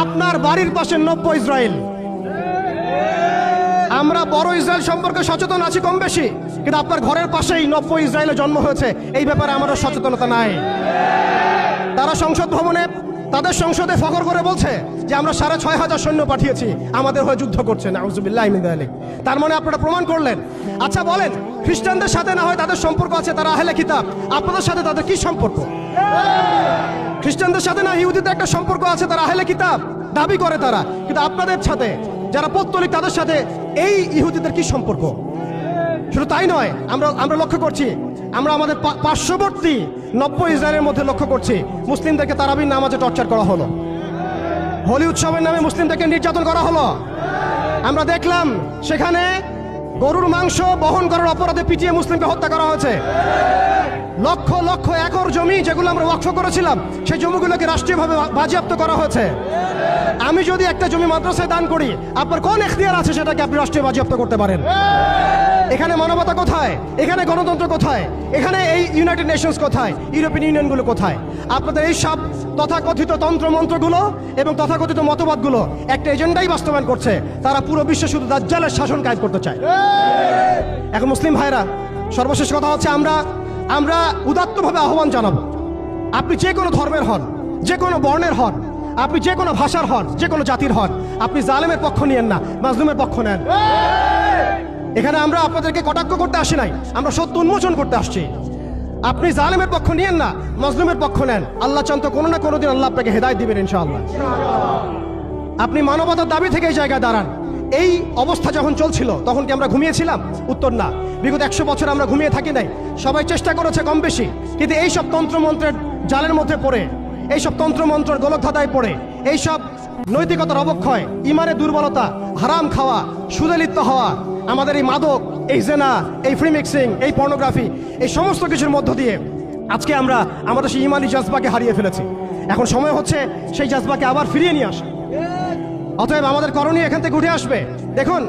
আপনার বাড়ির পাশে নব্য ইসরায়েল। আমরা বড় ইসরায়েল সম্পর্কে সচেতন আছি কম বেশি, কিন্তু আপনার ঘরের পাশেই নব্য ইসরায়েলে জন্ম হয়েছে, এই ব্যাপারে আমাদের সচেতনতা নাই। তারা সংসদ ভবনে তাদের সংসদে ফখর করে বলছে যে আমরা 6,500 সৈন্য পাঠিয়েছি, আমাদের হয়ে যুদ্ধ করছে। নাউজুবিল্লাহি মিন যালিক। তার মানে আপনারা প্রমাণ করলেন। আচ্ছা বলেন, খ্রিস্টানদের সাথে না হয় তাদের সম্পর্ক আছে, তারা আহলে কিতাব, আপনাদের সাথে তাদের কি সম্পর্ক? খ্রিস্টানদের সাথে না ইহুদিদের একটা সম্পর্ক আছে, তারা আহলে কিতাব দাবি করে তারা, কিন্তু আপনাদের সাথে যারা পৌত্তলিক তাদের সাথে এই ইহুদিদের কি সম্পর্ক? শুধু তাই নয়, আমরা লক্ষ্য করছি, আমরা আমাদের পার্শ্ববর্তী নব্য ইসরায়েলের মধ্যে লক্ষ্য করছি মুসলিমদেরকে তারাবির নামাজে টর্চার করা হলো, হোলি উৎসবের নামে মুসলিমদেরকে নির্যাতন করা হলো। আমরা দেখলাম সেখানে গরুর মাংস বহন করার অপরাধে পিটিয়ে মুসলিমকে হত্যা করা হয়েছে। লক্ষ লক্ষ একর জমি যেগুলো আমরা ওয়াকফ করেছিলাম, সেই জমিগুলোকে রাষ্ট্রীয়ভাবে বাজেয়াপ্ত করা হয়েছে। আমি যদি একটা জমি মাদ্রাসায় দান করি, আপনার কোন এখতিয়ার আছে সেটাকে আপনি রাষ্ট্রীয় বাজেয়াপ্ত করতে পারেন? এখানে মানবতা কোথায়? এখানে গণতন্ত্র কোথায়? এখানে এই ইউনাইটেড নেশনস কোথায়? ইউরোপিয়ান ইউনিয়নগুলো কোথায়? আপনাদের এই সব তথাকথিত তন্ত্রমন্ত্রগুলো এবং তথাকথিত মতবাদগুলো একটা এজেন্ডাই বাস্তবায়ন করছে, তারা পুরো বিশ্বে শুধু দাজ্জালের শাসন কায়েম করতে চায়। এখন মুসলিম ভাইরা, সর্বশেষ কথা হচ্ছে, আমরা উদাত্তভাবে আহ্বান জানাবো, আপনি যে কোনো ধর্মের হন, যে কোনো বর্ণের হন, আপনি যে কোনো ভাষার হন, যে কোনো জাতির হন, আপনি জালেমের পক্ষ নিয়েন না, মাজলুমের পক্ষ নেন। এখানে আমরা আপনাদেরকে কটাক্ষ করতে আসি নাই, আমরা সত্য উন্মোচন করতে আসছি। আপনি জালেমের পক্ষ নিয়েন না, মাজলুমের পক্ষ নেন। আল্লাহ চান তো কোনো না কোনো দিন আল্লাহ আপনাকে হেদায়েত দিবেন ইনশাআল্লাহ। আপনি মানবতার দাবি থেকে এই জায়গায় দাঁড়ান। এই অবস্থা যখন চলছিল তখন কি আমরা ঘুমিয়েছিলাম? উত্তর না। বিগত 100 বছর আমরা ঘুমিয়ে থাকি নাই, সবাই চেষ্টা করেছে কম বেশি, কিন্তু এইসব তন্ত্রমন্ত্রের জালের মধ্যে পড়ে, এইসব তন্ত্রমন্ত্রের গোলকধাঁধায় পড়ে, এইসব নৈতিকতার অবক্ষয়, ইমানের দুর্বলতা, হারাম খাওয়া, সুদে লিপ্ত হওয়া, আমাদের এই মাদক, এই জেনা, এই ফ্রি মিক্সিং, এই পর্নোগ্রাফি, এই সমস্ত কিছুর মধ্য দিয়ে আজকে আমরা আমাদের সেই ইমানি জাজবাকে হারিয়ে ফেলেছি। এখন সময় হচ্ছে সেই জাজবাকে আবার ফিরিয়ে নিয়ে আসা। অতএব আমাদের করণীয় এখান থেকে উঠে আসবে। দেখুন,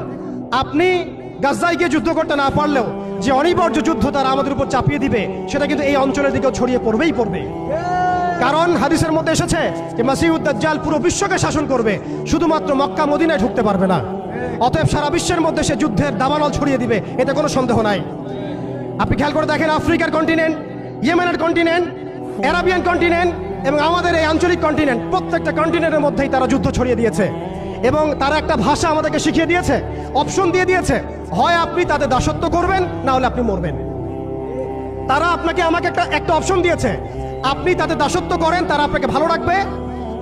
আপনি গাজায় গিয়ে যুদ্ধ করতে না পারলেও যে অনিবার্য যুদ্ধ তারা আমাদের উপর চাপিয়ে দিবে, সেটা কিন্তু এই অঞ্চলের দিকেও ছড়িয়ে পড়বেই পড়বে। কারণ হাদিসের মধ্যে এসেছে যে মাসিহুদ দাজ্জাল পুরো বিশ্বকে শাসন করবে, শুধুমাত্র মক্কা মদিনায় ঢুকতে পারবে না। অতএব সারা বিশ্বের মধ্যে সে যুদ্ধের দাবানল ছড়িয়ে দিবে, এতে কোনো সন্দেহ নাই। আপনি খেয়াল করে দেখেন, আফ্রিকার কন্টিনেন্ট, ইয়েমেনের কন্টিনেন্ট, আরাবিয়ান কন্টিনেন্ট এবং আমাদের এই আঞ্চলিক কন্টিনেন্ট, প্রত্যেকটা কন্টিনেন্টের মধ্যেই তারা যুদ্ধ ছড়িয়ে দিয়েছে এবং তারা একটা ভাষা আমাদেরকে শিখিয়ে দিয়েছে, অপশন দিয়ে দিয়েছে, হয় আপনি তাদের দাসত্ব করবেন, না হলে আপনি মরবেন। তারা আপনাকে আমাকে একটা অপশন দিয়েছে, আপনি তাদের দাসত্ব করেন, তারা আপনাকে ভালো রাখবে,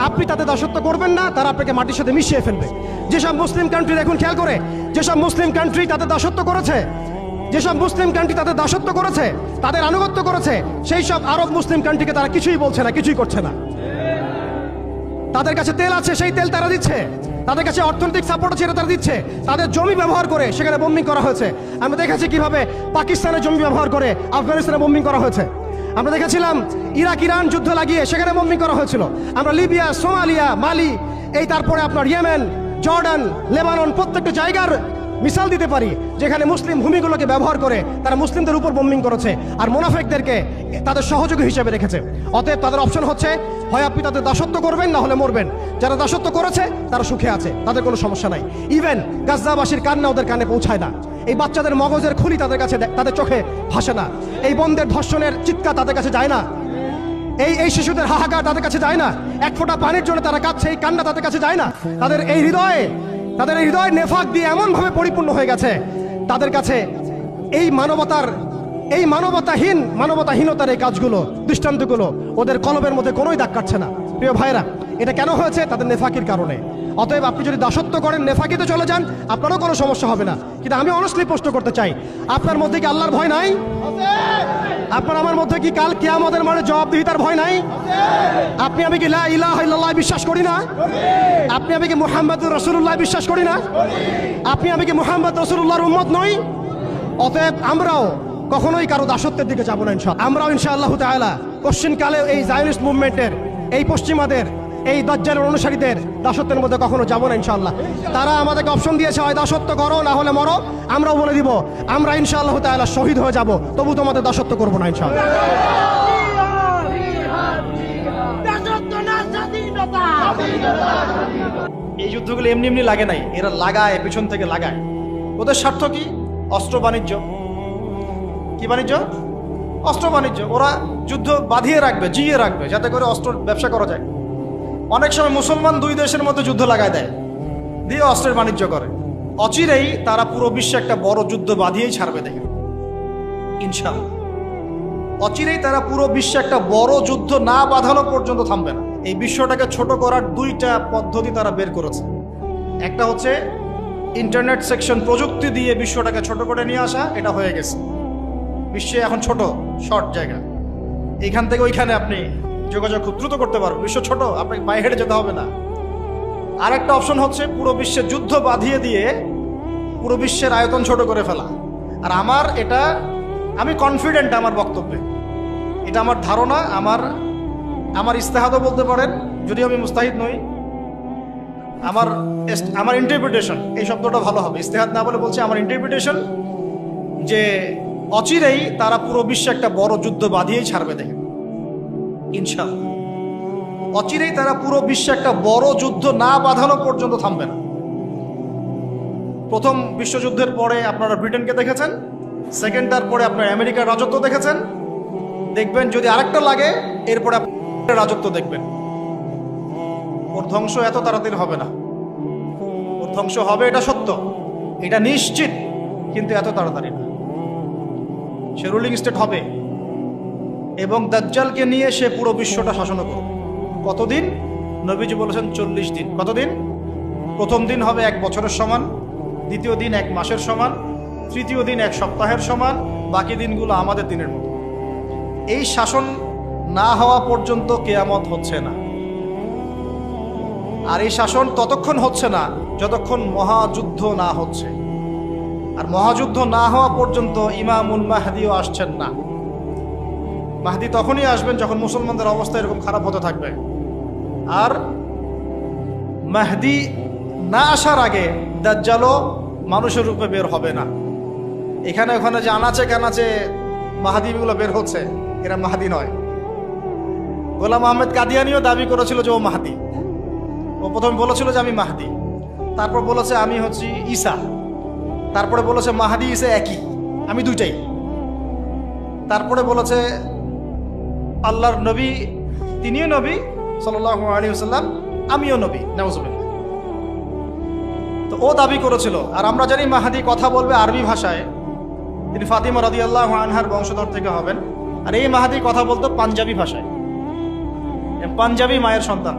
আপনি তাদের দাসত্ব করবেন না, তারা আপনাকে মাটির সাথে মিশিয়ে ফেলবে। যেসব মুসলিম কান্ট্রি, দেখুন খেয়াল করে, যেসব মুসলিম কান্ট্রি তাদের দাসত্ব করেছে, যেসব মুসলিম কান্ট্রি তাদের দাসত্ব করেছে, তাদের আনুগত্য করেছে, সেই সব আরব মুসলিম কান্ট্রিকে তারা কিছুই বলছে না, কিছুই করছে না। তাদের কাছে তেল আছে, সেই তেল তারা দিচ্ছে, তাদের কাছে অর্থনৈতিক সাপোর্ট আছে, তারা দিচ্ছে। তাদের জমি ব্যবহার করে সেখানে বোম্বিং করা হয়েছে। আমরা দেখেছি কিভাবে পাকিস্তানের জমি ব্যবহার করে আফগানিস্তানে বোম্বিং করা হয়েছে। আমরা দেখেছিলাম ইরাক ইরান যুদ্ধ লাগিয়ে সেখানে বোম্বিং করা হয়েছিল। আমরা লিবিয়া, সোমালিয়া, মালি, এই তারপরে আপনার ইয়েমেন, জর্ডান, লেবানন, প্রত্যেকটা জায়গার মিসাল দিতে পারি যেখানে মুসলিম ভূমিগুলোকে ব্যবহার করে তারা মুসলিমদের উপর বোম্বিং করেছে আর মুনাফিকদেরকে তাদের সহযোগী হিসেবে রেখেছে। অতএব তাদের অপশন হচ্ছে, হয় আপনি তাদের দাসত্ব করবেন, না হলে মরবেন। যারা দাসত্ব করেছে তারা সুখে আছে, তাদের কোনো সমস্যা নাই। ইভেন গাজ্জাবাসীর কান্না ওদের কানে পৌঁছায় না, এই বাচ্চাদের মগজের খুলি তাদের কাছে, তাদের চোখে ভাসে না, এই বন্ধের ধর্ষণের চিৎকার তাদের কাছে যায় না, এই শিশুদের হাহাকার তাদের কাছে যায় না, এক ফোঁটা পানির জন্য তারা কাঁদছে, এই কান্না তাদের কাছে যায় না। তাদের এই হৃদয় নেফাক দিয়ে এমন ভাবে পরিপূর্ণ হয়ে গেছে, তাদের কাছে এই মানবতাহীনতার এই কাজগুলো, দৃষ্টান্তগুলো ওদের কলবের মধ্যে কোনোই দাগ কাটছে না। প্রিয় ভাইরা, এটা কেন হয়েছে? তাদের নেফাকির কারণে। অতএব আপনি যদি দাসত্ব করেন, নেফাকিতে চলে যান, আপনারও কোনো সমস্যা হবে না। কিন্তু আমি অনেস্টলি প্রশ্ন করতে চাই, আপনার মধ্যে কি আল্লাহর ভয় নাই? আপনার আমার মধ্যে কি কাল কিয়ামতের মাঠে জবাবদিহিতার ভয় নাই? আপনি আমি কি লা ইলাহা ইল্লাল্লাহ বিশ্বাস করি না? আপনি আমি কি মুহাম্মদুর রাসূলুল্লাহ বিশ্বাস করি না? আপনি আমি কি মুহাম্মদ রাসূলুল্লাহর উম্মত নই? অতএব আমরাও কখনোই কারো দাসত্বের দিকে যাব না ইনশাআল্লাহ। আমরাও ইনশাআল্লাহ তাআলা কোশ্চিনকালে এই জায়নিস্ট মুভমেন্টের, এই পশ্চিমাদের, এই দাজ্জালের অনুসারীদের দাসত্বের মধ্যে কখনো যাব না ইনশাআল্লাহ। তারা আমাদেরকে অপশন দিয়েছে, হয় দাসত্ব করো, না হলে মরো। আমরাও বলে দিব, আমরা ইনশাআল্লাহ তাআলা শহীদ হয়ে যাব, তবু তোমাদের দাসত্ব করবো না ইনশাআল্লাহ। এই যুদ্ধগুলো এমনি এমনি লাগে নাই, এরা লাগায়, পেছন থেকে লাগায়। ওদের স্বার্থ কি? অস্ত্র বাণিজ্য। কি বাণিজ্য? অস্ত্র বাণিজ্য। ওরা যুদ্ধ বাঁধিয়ে রাখবে, জিয়ে রাখবে, যাতে করে অস্ত্র ব্যবসা করা যায়। অনেক সময় মুসলমান দুই দেশের মধ্যে যুদ্ধ লাগায় দেয়, দিয়ে অস্ত্রের বাণিজ্য করে। অচিরেই তারা পুরো বিশ্বে একটা বড় যুদ্ধ বাঁধিয়েই ছাড়বে, দেখেন ইনশাআল্লাহ। অচিরেই তারা পুরো বিশ্বে একটা বড় যুদ্ধ না বাঁধানো পর্যন্ত থামবে না। এই বিশ্বটাকে ছোট করার দুইটা পদ্ধতি তারা বের করেছে। একটা হচ্ছে ইন্টারনেট সেকশন, প্রযুক্তি দিয়ে বিশ্বটাকে ছোট করে নিয়ে আসা, এটা হয়ে গেছে। বিশ্বে এখন ছোট, শর্ট জায়গা, এইখান থেকে ওইখানে আপনি যোগাযোগ খুব দ্রুত করতে পারবেন। বিশ্ব ছোট, আপনাকে পায়ে হেঁটে যেতে হবে না। আরেকটা অপশন হচ্ছে পুরো বিশ্বে যুদ্ধ বাঁধিয়ে দিয়ে পুরো বিশ্বের আয়তন ছোট করে ফেলা। আর আমি কনফিডেন্ট আমার বক্তব্যে, এটা আমার ধারণা, আমার ইস্তেহাদও বলতে পারেন, যদিও আমি মুস্তাহিদ নই। আমার ইন্টারপ্রিটেশন, এই শব্দটা ভালো হবে, ইস্তেহাদ না বলে বলছি আমার ইন্টারপ্রিটেশন, যে অচিরেই তারা পুরো বিশ্বে একটা বড় যুদ্ধ বাঁধিয়েই ছাড়বে, দেখেন ইনশাআল্লাহ। অচিরেই তারা পুরো বিশ্বে একটা বড় যুদ্ধ না বাঁধানো পর্যন্ত থামবে না। প্রথম বিশ্বযুদ্ধের পরে আপনারা ব্রিটেনকে দেখেছেন, সেকেন্ডটার পরে আপনার আমেরিকার রাজত্ব দেখেছেন, দেখবেন যদি আরেকটা লাগে এরপরে আপনার রাজত্ব দেখবেন। ওর ধ্বংস এত তাড়াতাড়ি হবে না, ওর ধ্বংস হবে, এটা সত্য, এটা নিশ্চিত, কিন্তু এত তাড়াতাড়ি না। সে রুলিং স্টেট হবে এবং দাজ্জালকে নিয়ে সে পুরো বিশ্বটা শাসন করবে। কতদিন? নবীজি বলেছেন 40 দিন। কতদিন? প্রথম দিন হবে 1 বছরের সমান, দ্বিতীয় দিন 1 মাসের সমান, তৃতীয় দিন 1 সপ্তাহের সমান, বাকি দিনগুলো আমাদের দিনের মতো। এই শাসন না হওয়া পর্যন্ত কিয়ামত হচ্ছে না। আর এই শাসন ততক্ষণ হচ্ছে না যতক্ষণ মহাযুদ্ধ না হচ্ছে। আর মহাযুদ্ধ না হওয়া পর্যন্ত ইমামুল মাহদিও আসছেন না। মাহদি তখনই আসবেন যখন মুসলমানদের অবস্থা এরকম খারাপ হতে থাকবে। আর মাহদি না আসার আগে দাজ্জালও মানুষের রূপে বের হবে না। এখানে ওখানে যে আনাচে কানাচে মাহাদিগুলো বের হচ্ছে, এরা মাহাদি নয়। গোলাম আহমেদ কাদিয়ানিও দাবি করেছিল যে ও মাহাদি। ও প্রথমে বলেছিল যে আমি মাহাদি, তারপর বলেছে আমি হচ্ছি ঈসা, তারপরে বলেছে মাহাদি ঈসা একই, আমি দুইটাই। তারপরে বলেছে আল্লাহর নবী, তিনিও নবী সাল্লাল্লাহু আলাইহি ওয়াসাল্লাম, আমিও নবী, নাউজুবিল্লাহ। তো ও দাবি করেছিল। আর আমরা জানি মাহাদি কথা বলবে আরবি ভাষায়, তিনি ফাতিমা রাদিয়াল্লাহু আনহার বংশধর থেকে হবেন। আর এই মাহাদি কথা বলতো পাঞ্জাবি ভাষায়, পাঞ্জাবি মায়ের সন্তান।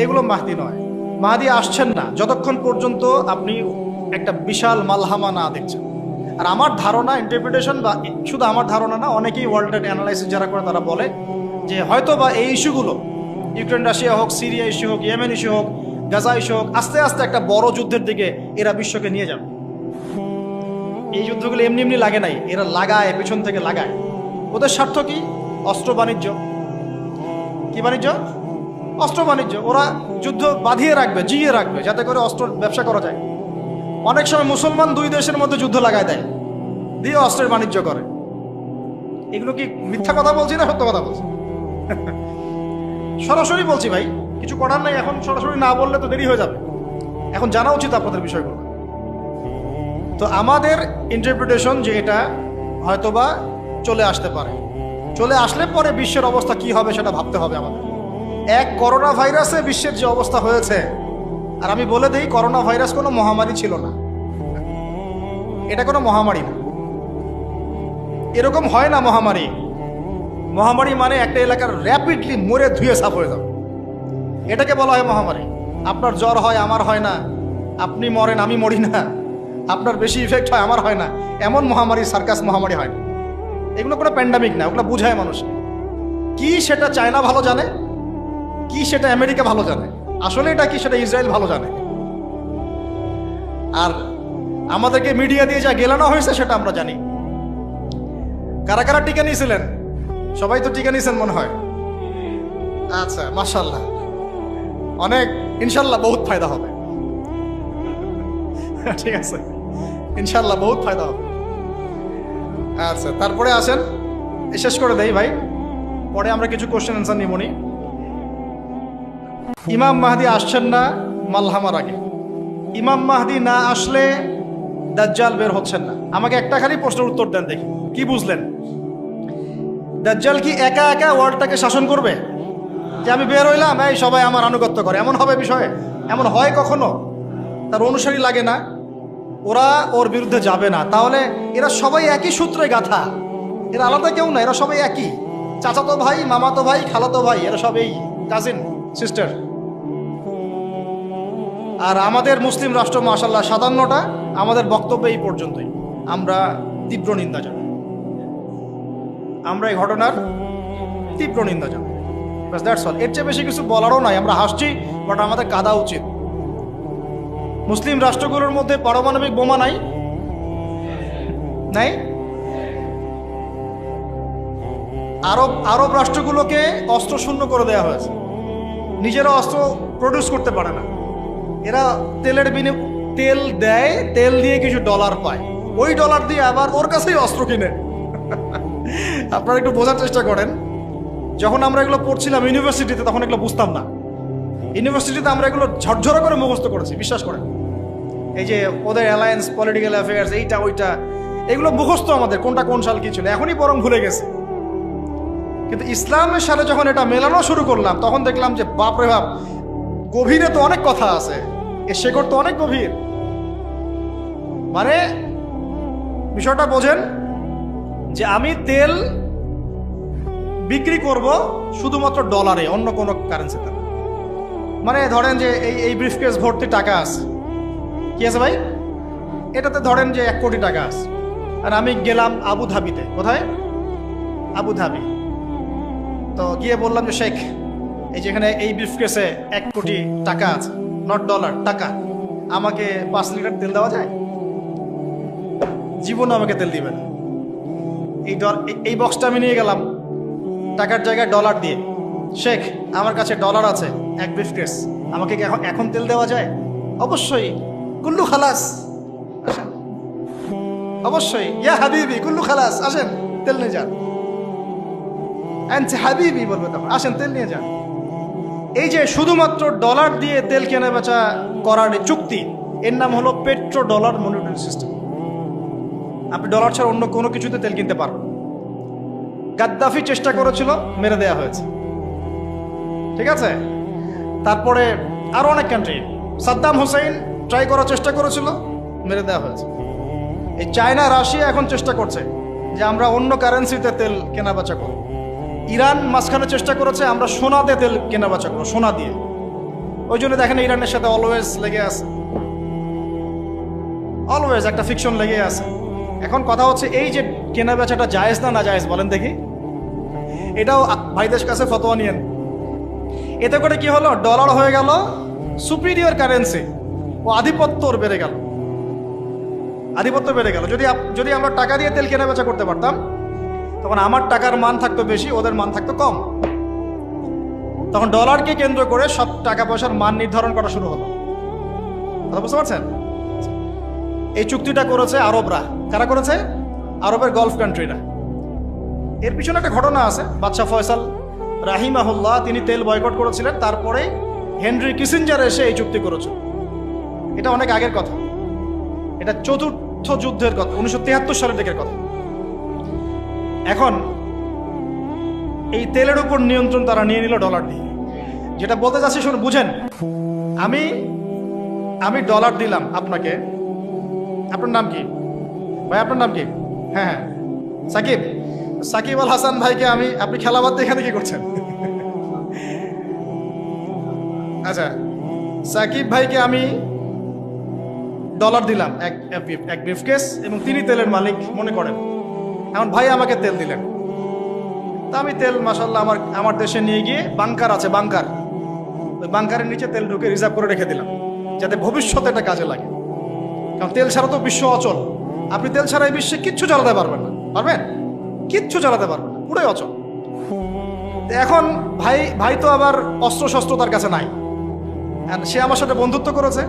এগুলো মাহদি নয়। মাহদি আসছেন না যতক্ষণ পর্যন্ত আপনি একটা বিশাল মালহামা না দেখছেন। আর আমার ধারণা, ইন্টারপ্রিটেশন, বা শুধু আমার ধারণা না, অনেকেই ওয়ার্ল্ডের অ্যানালাইসিস যারা করে তারা বলে যে হয়তো বা এই ইস্যুগুলো, ইউক্রেন রাশিয়া হোক, সিরিয়া ইস্যু হোক, ইয়েমেন ইস্যু হোক, গাজা ইস্যু হোক, আস্তে আস্তে একটা বড় যুদ্ধের দিকে এরা বিশ্বকে নিয়ে যাবে। এই যুদ্ধগুলো এমনি এমনি লাগে নাই, এরা লাগায়, পেছন থেকে লাগায়। ওদের স্বার্থ কি? অস্ত্র বাণিজ্য। কি বাণিজ্য? অস্ত্র বাণিজ্য। ওরা যুদ্ধ বাঁধিয়ে রাখবে, জিয়ে রাখবে, যাতে করে অস্ত্র ব্যবসা করা যায়। অনেক সময় মুসলমান দুই দেশের মধ্যে যুদ্ধ লাগায় দেয়, দিয়ে অস্ত্রের বাণিজ্য করে। এগুলো কি মিথ্যা কথা বলছি না সত্য কথা বলছি? সরাসরি বলছি ভাই, কিছু করার নাই। এখন সরাসরি না বললে তো দেরি হয়ে যাবে, এখন জানা উচিত আপনাদের বিষয়গুলো। তো আমাদের ইন্টারপ্রিটেশন যে এটা হয়তোবা চলে আসতে পারে, চলে আসলে পরে বিশ্বের অবস্থা কি হবে সেটা ভাবতে হবে আমাদের। করোনা ভাইরাসে বিশ্বের যে অবস্থা হয়েছে, আর আমি বলে দিই, করোনা ভাইরাস কোনো মহামারী ছিল না, এটা কোনো মহামারী না। এরকম হয় না মহামারী। মহামারী মানে একটা এলাকার র্যাপিডলি মরে ধুয়ে সাফ হয়ে যাবে, এটাকে বলা হয় মহামারী। আপনার জ্বর হয়, আমার হয় না, আপনি মরেন, আমি মরি না, আপনার বেশি ইফেক্ট হয়, আমার হয় না, এমন মহামারী, সার্কাস মহামারী হয় না। এগুলো কোনো প্যান্ডামিক না, ওগুলো বুঝায় মানুষকে। কি সেটা চায়না ভালো জানে, কি সেটা আমেরিকা ভালো জানে, আসলে এটা কি সেটা ইসরায়েল ভালো জানে। আর আমাদেরকে মিডিয়া দিয়ে যা গেলানো হয়েছে সেটা আমরা জানি। কারা কারা টিকা নিয়েছিলেন? সবাই তো টিকা নিয়েছেন মনে হয়। আচ্ছা, মাশাআল্লাহ, অনেক, ইনশাল্লাহ বহুত ফায়দা হবে। ঠিক আছে, ইনশাল্লাহ বহুত ফায়দা হবে। আচ্ছা, তারপরে আসেন, শেষ করে দেই ভাই। পরে আমরা কিছু কোশ্চেন অ্যান্সার নিবনি। ইমাম মাহদি আসছেন না মালহামার আগে, ইমাম মাহদি না আসলে দাজ্জাল বের হচ্ছেন না। আমাকে একটা খালি প্রশ্নের উত্তর দেন দেখি, কি বুঝলেন? দাজ্জাল কি একা একা ওয়ার্ল্ডটাকে শাসন করবে? যে আমি বের হইলাম, এই সবাই আমার আনুগত্য করে, এমন হবে বিষয়ে? এমন হয় কখনো? তার অনুসারী লাগে না, ওরা ওর বিরুদ্ধে যাবে না। তাহলে এরা সবাই একই সূত্রে গাথা, এরা আলাদা কেউ না, এরা সবাই একই। চাচাতো ভাই, মামাতো ভাই, খালাতো ভাই, এরা সবাই কাজিন সিস্টার। আর আমাদের মুসলিম রাষ্ট্র মাশাআল্লাহ 57টা, আমাদের বক্তব্য এই পর্যন্তই। আমরা তীব্র নিন্দা জানাই, আমরা এই ঘটনার তীব্র নিন্দা জানাই। বাস দ্যাটস অল। এর চেয়ে বেশি কিছু বলারও নাই। আমরা হাসছি, বাট আমাদের কাঁদা উচিত। মুসলিম রাষ্ট্রগুলোর মধ্যে পারমাণবিক বোমা নাই, নাই। আরব রাষ্ট্রগুলোকে অস্ত্র শূন্য করে দেওয়া হয়েছে, নিজেরা অস্ত্র প্রডিউস করতে পারে না। এরা তেল দেয়, তেল দিয়ে কিছু ডলার পায়, ওই ডলার দিয়ে আবার ওর কাছেই অস্ত্র কিনে। আপনারা একটু বোঝার চেষ্টা করেন। যখন আমরা এগুলো পড়ছিলাম ইউনিভার্সিটিতে, তখন এগুলো বুঝতাম না। ইউনিভার্সিটিতে আমরা এগুলো ঝরঝরা করে মুখস্থ করেছি, বিশ্বাস করেন। এই যে ওদের অ্যালায়েন্স, পলিটিক্যাল অ্যাফেয়ার্স, এইটা ওইটা, এগুলো মুখস্থ আমাদের, কোনটা কোন সাল কি ছিল, এখনই বরং ভুলে গেছে। কিন্তু ইসলামের সাথে যখন এটা মেলানো শুরু করলাম, তখন দেখলাম যে বাপরে বাপ, গভীরে তো অনেক কথা আছে, এর শেকড় তো অনেক গভীর। মানে বিষয়টা বোঝেন যে আমি তেল বিক্রি করব শুধুমাত্র ডলারে, অন্য কোনো কারেন্সিতে না। মানে ধরেন যে এই ব্রিফকেস ভর্তি টাকা আছে, কি আছে ভাই, এটাতে ধরেন যে 1 কোটি টাকা আছে, আর আমি গেলাম আবুধাবিতে। কোথায়? আবুধাবি। তো গিয়ে বললাম যে শেখ, এই যেখানে এই ব্রিফকেসে 1 কোটি টাকা আছে, নট ডলার, টাকা, আমাকে 5 লিটার তেল দেওয়া যায়? জীবনে আমাকে তেল দিবে না। এই বক্সটা আমি নিয়ে গেলাম টাকার জায়গায় ডলার দিয়ে, শেখ আমার কাছে ডলার আছে 1 ব্রিফকেস, আমাকে কি এখন তেল দেওয়া যায়? অবশ্যই। কুল্লু খালাস, আসেন। অবশ্যই, ইয়া হাবিবি কুল্লু খালাস, আসেন তেল নিয়ে যান। হাবিবি বলবে তখন, আসেন তেল নিয়ে যান। এই যে শুধুমাত্র ডলার দিয়ে তেল কেনা বেচা করার চুক্তি, এর নাম হলো পেট্রো ডলার মনিটরি সিস্টেম। আপনি ডলার ছাড়া অন্য কোনো কিছুতে তেল কিনতে পারবেন। গাদ্দাফি চেষ্টা করেছিল, মেরে দেয়া হয়েছে, ঠিক আছে। তারপরে আরো অনেক কান্ট্রি, সাদ্দাম হোসেন ট্রাই করার চেষ্টা করেছিল, মেরে দেওয়া হয়েছে। এই চায়না, রাশিয়া এখন চেষ্টা করছে যে আমরা অন্য কারেন্সিতে তেল কেনা বেচা করব। ইরান মাঝখানে চেষ্টা করেছে আমরা সোনা দিয়ে তেল কেনা বেচা করবো, সোনা দিয়ে। ওই জন্য দেখেন ইরানের সাথে অলওয়েজ লেগে আছে, অলওয়েজ একটা ফিকশন লেগে আছে। এখন কথা হচ্ছে এই যে কেনা বেচাটা জায়েজ না জায়েজ বলেন দেখি, এটাও ভাইদের কাছে ফতোয়া নিয়েন। এতে করে কি হলো, ডলার হয়ে গেল সুপিরিয়র কারেন্সি, ও আধিপত্য বেড়ে গেল, আধিপত্য বেড়ে গেল। যদি আমরা টাকা দিয়ে তেল কেনা বেচা করতে পারতাম, তখন আমার টাকার মান থাকতো বেশি, ওদের মান থাকতো কম। তখন ডলারকে কেন্দ্র করে সব টাকা পয়সার মান নির্ধারণ করা শুরু হলো। কথা বুঝতে পারছেন? এই চুক্তিটা করেছে আরবরা। কারা করেছে? আরবের গলফ কান্ট্রিরা। এর পিছনে একটা ঘটনা আছে। বাদশাহ ফয়সাল রাহিমাহুল্লাহ তিনি তেল বয়কট করেছিলেন, তারপরে হেনরি কিসিঞ্জার এসে এই চুক্তি করেছে। এটা অনেক আগের কথা, এটা চতুর্থ যুদ্ধের কথা, 1973 সালের দিকের কথা। এখন এই তেলের উপর নিয়ন্ত্রণ তারা নিয়ে নিল ডলার দিয়ে। যেটা বলতে চাচ্ছি শুনুন, বুঝেন। আমি ডলার দিলাম আপনাকে। আপনার নাম কি ভাই? আপনার নাম কি? হ্যাঁ হ্যাঁ, সাকিব। সাকিব আল হাসান ভাইকে আপনি খেলা বাদ দিয়ে এখানে কি করছেন? আচ্ছা, সাকিব ভাইকে আমি ডলার দিলাম এক ব্রিফকেস, এবং তিনি তেলের মালিক মনে করেন। এখন ভাই আমাকে তেল দিলেন, তা আমি তেল মাশাআল্লাহ আমার দেশে নিয়ে গিয়ে বাংকার আছে, বাংকার, ওই বাংকারের নিচে তেল ঢুকে রিজার্ভ করে রেখে দিলাম, যাতে ভবিষ্যতে এটা কাজে লাগে। কারণ তেল ছাড়া তো বিশ্ব অচল। আপনি তেল ছাড়া এই বিশ্বে কিচ্ছু চালাতে পারবেন না, পারবেন? কিচ্ছু চালাতে পারবেন না, পুরোই অচল। এখন ভাই তো আবার অস্ত্র শস্ত্র তার কাছে নাই, সে আমার সাথে বন্ধুত্ব করেছে।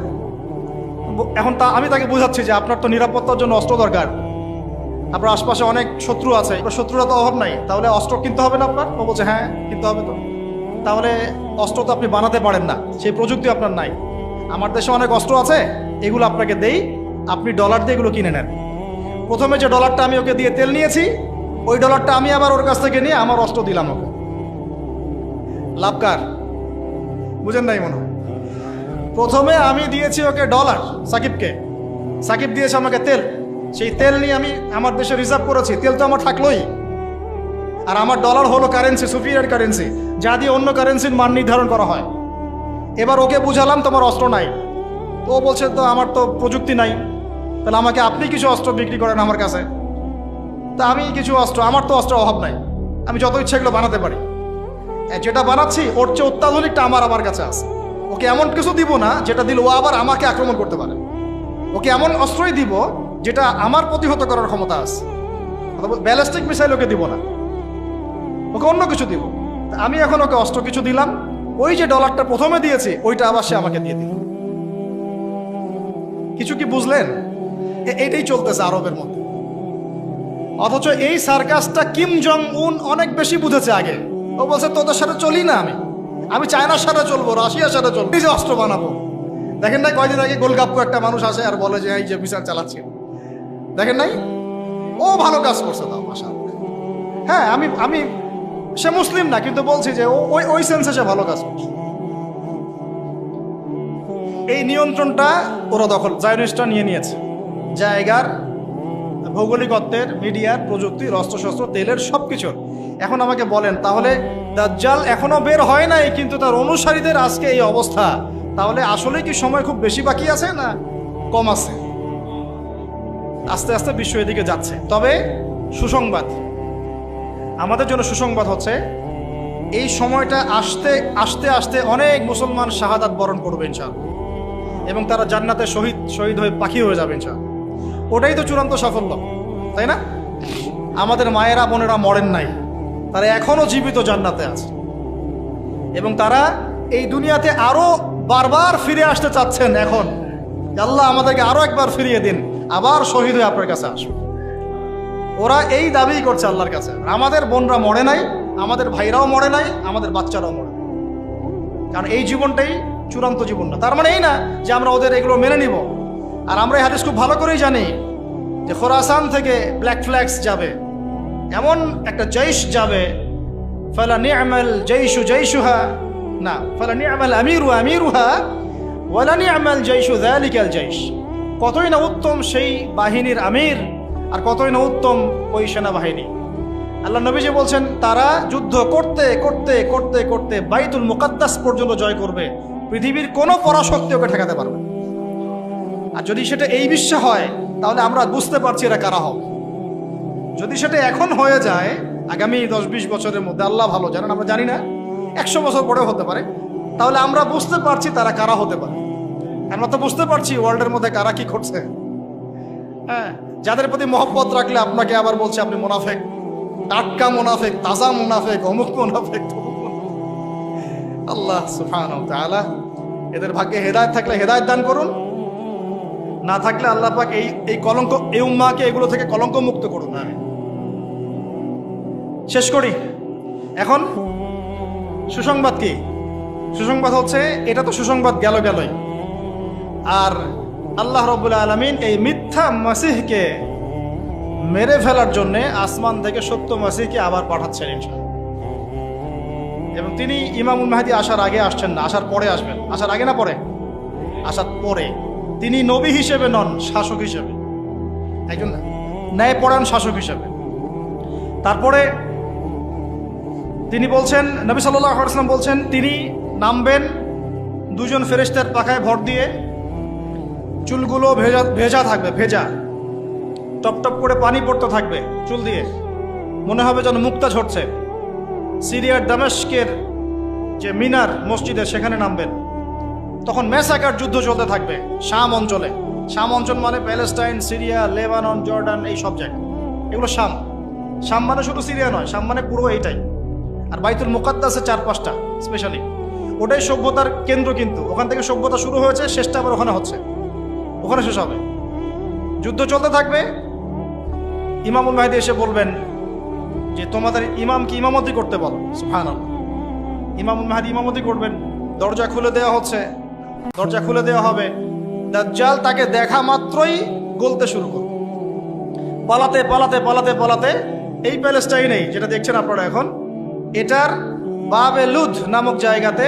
এখন আমি তাকে বোঝাচ্ছি যে আপনার তো নিরাপত্তার জন্য অস্ত্র দরকার, আপনার আশপাশে অনেক শত্রু আছে, এবার শত্রুরা তো অভাব নাই, তাহলে অস্ত্র কিনতে হবে না আপনার? ও বলছে হ্যাঁ কিনতে হবে। তো তাহলে অস্ত্র তো আপনি বানাতে পারেন না, সেই প্রযুক্তি আপনার নাই। আমার দেশে অনেক অস্ত্র আছে, এগুলো আপনাকে দেই, আপনি ডলার দিয়ে এগুলো কিনে নেন। প্রথমে যে ডলারটা আমি ওকে দিয়ে তেল নিয়েছি, ওই ডলারটা আমি আবার ওর কাছ থেকে নিয়ে আমার অস্ত্র দিলাম ওকে। লাভকার? বুঝেন নাই মনে হয়। প্রথমে আমি দিয়েছি ওকে ডলার, সাকিবকে, সাকিব দিয়েছে আমাকে তেল। সেই তেল নিয়ে আমি আমার দেশে রিজার্ভ করেছি, তেল তো আমার থাকলোই। আর আমার ডলার হলো কারেন্সি, সুপিরিয়র কারেন্সি, যা দিয়ে অন্য কারেন্সির মান নির্ধারণ করা হয়। এবার ওকে বুঝালাম তোমার অস্ত্র নাই, তো ও বলছে তো আমার তো প্রযুক্তি নাই, তাহলে আমাকে আপনি কিছু অস্ত্র বিক্রি করেন আমার কাছে। তা আমি কিছু অস্ত্র, আমার তো অস্ত্রের অভাব নাই, আমি যত ইচ্ছা এগুলো বানাতে পারি। যেটা বানাচ্ছি ওর চেয়ে অত্যাধুনিকটা আমার কাছে আছে। ওকে এমন কিছু দিব না যেটা দিল ও আবার আমাকে আক্রমণ করতে পারে। ওকে এমন অস্ত্রই দিব যেটা আমার প্রতিহত করার ক্ষমতা আছে। ব্যালিস্টিক মিসাইল ওকে দিব না, ওকে অন্য কিছু দিব। আমি এখন ওকে অস্ত্র কিছু দিলাম, ওই যে ডলারটা প্রথমে দিয়েছি ওইটা আবার সে আমাকে দিয়ে দিল। কিছু কি বুঝলেন? এইটাই চলতেছে আরবের মধ্যে। অথচ এই সার্কাসটা কিম জং উন অনেক বেশি বুঝেছে আগে। ও বলছে তোদের সাথে চলি না, আমি চায়নার সাথে চলবো, রাশিয়ার সাথে চলবো, এই যে অস্ত্র বানাবো। দেখেন নাই কয়দিন আগে গোলগাপ্পু একটা মানুষ আসে আর বলে যে এই যে বিচার চালাচ্ছি, দেখেন নাই? ও ভালো কাজ করছে তাও মাশাআল্লাহ। হ্যাঁ আমি সে মুসলিম না, কিন্তু বলছি যে ওই সেন্সে সে ভালো কাজ করছে। এই নিয়ন্ত্রণটা ওরা দখল, জায়নিস্টরা নিয়ে নিয়েছে। জায়গার, ভৌগোলিকত্বের, মিডিয়ার, প্রযুক্তির, অস্ত্রশস্ত্র, তেলের, সব কিছুর। এখন আমাকে বলেন, তাহলে দাজ্জাল এখনো বের হয় নাই কিন্তু তার অনুসারীদের আজকে এই অবস্থা, তাহলে আসলে কি সময় খুব বেশি বাকি আছে না কম আছে? আস্তে আস্তে বিশ্ব এদিকে যাচ্ছে। তবে সুসংবাদ, আমাদের জন্য সুসংবাদ হচ্ছে এই সময়টা আস্তে আস্তে আস্তে অনেক মুসলমান শাহাদাত বরণ করবে ইনশাআল্লাহ, এবং তারা জান্নাতে শহীদ হয়ে পাখি হয়ে যাবে ইনশাআল্লাহ। ওটাই তো চূড়ান্ত সাফল্য, তাই না? আমাদের মায়েরা বোনেরা মরেন নাই, তারা এখনো জীবিত জান্নাতে আছে, এবং তারা এই দুনিয়াতে আরো বারবার ফিরে আসতে চাচ্ছেন। এখন আল্লাহ আমাদেরকে আরো একবার ফিরিয়ে দিন, আবার শহীদ হয়ে আপনার কাছে আসবে। ওরা এই দাবি করছে আল্লাহর কাছে। আমাদের বোনরা মরে নাই, আমাদের ভাইরাও মরে নাই, আমাদের বাচ্চারাও মরে নাই, কারণ এই জীবনটাই চূড়ান্ত জীবন না। তার মানে এই না যে আমরা ওদের এগুলো মেনে নিব। আর আমরা এই হাদিস খুব ভালো করেই জানি যে খোরাসান থেকে ব্ল্যাক ফ্ল্যাগস যাবে, এমন একটা জৈশ যাবে, ফালা নি'মাল জৈশু জৈশুহা, না ফালা নি'মাল আমিরু আমিরুহা ওয়ালা নি'মাল জৈশু যালিকাল জৈশ। কতই না উত্তম সেই বাহিনীর আমির, আর কতই না উত্তম ওই সেনাবাহিনী। আল্লাহ নবীজি বলছেন তারা যুদ্ধ করতে করতে করতে করতে বাইতুল মুকাদ্দাস পর্যন্ত জয় করবে, পৃথিবীর কোনো পরাশক্তি ওকে ঠেকাতে পারবে। আর যদি সেটা এই বিশ্বে হয় তাহলে আমরা বুঝতে পারছি এরা কারা হবে। যদি সেটা এখন হয়ে যায় আগামী 10-20 বছরের মধ্যে, আল্লাহ ভালো জানেন, আমরা জানি না, 100 বছর পরেও হতে পারে, তাহলে আমরা বুঝতে পারছি তারা কারা হতে পারে। আমরা তো বুঝতে পারছি ওয়ার্ল্ডের মধ্যে কারা কি করছে। হ্যাঁ, যাদের প্রতি মহব্বত রাখলে আপনাকে আবার বলছে আপনি মুনাফেক, টাটকা মুনাফেক, তাজা মুনাফেক, অমুক মুনাফেক, আল্লাহ সুবহানাহু ওয়া তাআলা এদের ভাগ্যে হেদায়েত থাকলে হেদায়েত দান করুন, না থাকলে আল্লাহ পাক এই কলঙ্ক, এই উম্মাহকে এগুলো থেকে কলঙ্ক মুক্ত করুন। শেষ করি। এখন সুসংবাদ কি? সুসংবাদ হচ্ছে, এটা তো সুসংবাদ গেলই, আর আল্লাহ রাব্বুল আলামিন এই মিথ্যা মাসিহকে মেরে ফেলার জন্যে আসমান থেকে সত্য মাসিহকে আবার পাঠাচ্ছেন ইনশাআল্লাহ। এবং তিনি ইমামুল মাহদী আসার আগে আসছেন না, আসার পরে আসবেন। আসার আগে না পরে? আসার পরে। তিনি নবী হিসেবে নন, শাসক হিসেবে, একজন ন্যায়পরায়ণ শাসক হিসেবে। তারপরে তিনি বলছেন, নবী সাল্লাল্লাহু আলাইহি ওয়াসাল্লাম বলছেন, তিনি নামবেন 2 ফেরেশতার পাখায় ভর দিয়ে, চুলগুলো ভেজা থাকবে, ভেজা, টপ টপ করে পানি পড়তে থাকবে চুল দিয়ে, মনে হবে যেন মুক্তা ঝরছে। সিরিয়ার দামেস্কের যে মিনার মসজিদে, সেখানে নামবেন। তখন মেসাকার যুদ্ধ চলতে থাকবে শাম অঞ্চলে। শাম অঞ্চল মানে প্যালেস্টাইন, সিরিয়া, লেবানন, জর্ডান, এই সব জায়গা, এগুলো শাম। শাম মানে শুধু সিরিয়া নয়, শাম মানে পুরো এইটাই। আর বাইতুল মুকাদ্দাসে 4-5টা স্পেশালি, ওটাই সভ্যতার কেন্দ্র, কিন্তু ওখান থেকে সভ্যতা শুরু হয়েছে, শেষটা আবার ওখানে হচ্ছে, ওখানে শেষ হবে। যুদ্ধ চলতে থাকবে। ইমামুল মাহদী এসে বলবেন যে তোমাদের ইমামকে ইমামতি করতে বলো। সুবহানাল্লাহ। ইমামুল মাহদী ইমামতি করবেন, দরজা খুলে দেওয়া হচ্ছে, দরজা খুলে দেওয়া হবে, দাজ্জাল তাকে দেখা মাত্রই গলতে শুরু করবে, পালাতে পালাতে পালাতে পালাতে এই প্যালেস্টাইনেই যেটা দেখছেন আপনারা এখন, এটার বাবে লুদ নামক জায়গাতে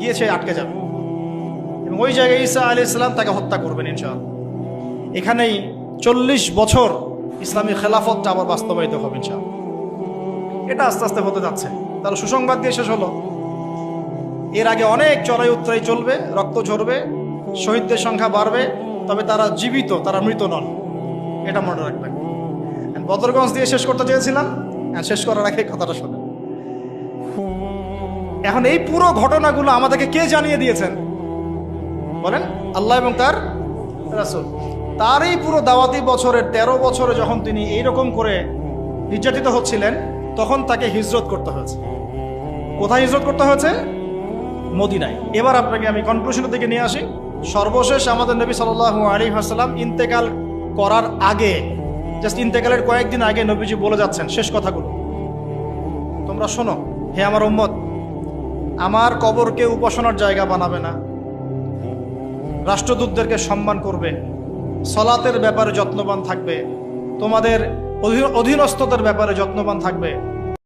গিয়েছে আটকে যাবে এবং ওই জায়গায় ঈসা আলাইহিস সালাম তাকে হত্যা করবেন ইনশাআল্লাহ। এখানেই 40 বছর ইসলামী খেলাফতটা আবার বাস্তবায়িত হবে ইনশাআল্লাহ। এটা আস্তে আস্তে হতে যাচ্ছে। তার সুসংবাদ দিয়ে শেষ হলো, এর আগে অনেক চড়াই উত্তরাই চলবে, রক্ত ঝরবে, শহীদদের সংখ্যা বাড়বে, তবে তারা জীবিত, তারা মৃত নন, এটা মনে রাখবেন। বদরগঞ্জ দিয়ে শেষ করতে চেয়েছিলাম, শেষ করার আগে কথাটা শোনেন। এখন এই পুরো ঘটনাগুলো আমাদেরকে কে জানিয়ে দিয়েছেন বলেন? আল্লাহ এবং তার রাসূল। তার এই পুরো দাওয়াতি বছরের 13 বছরে যখন তিনি এইরকম করে নির্যাতিত হচ্ছিলেন, তখন তাকে হিজরত করতে হয়েছে। কোথায় হিজরত করতে হয়েছে? মদিনায়। এবার আপনাকে আমি কনক্লুশনের দিকে নিয়ে আসি। সর্বশেষ আমাদের নবী সাল্লাল্লাহু আলাইহি ওয়াসাল্লাম ইন্তেকাল করার আগে, জাস্ট ইন্তেকালের কয়েকদিন আগে নবীজি বলে যাচ্ছেন শেষ কথাগুলো, তোমরা শোনো, হে আমার উম্মত, আমার কবরকে উপাসনার জায়গা বানাবে না, রাষ্ট্রদূতদেরকে সম্মান করবে, সলাতের ব্যাপারে যত্নবান থাকবে, তোমাদের অধীনস্থদের ব্যাপারে যত্নবান থাকবে,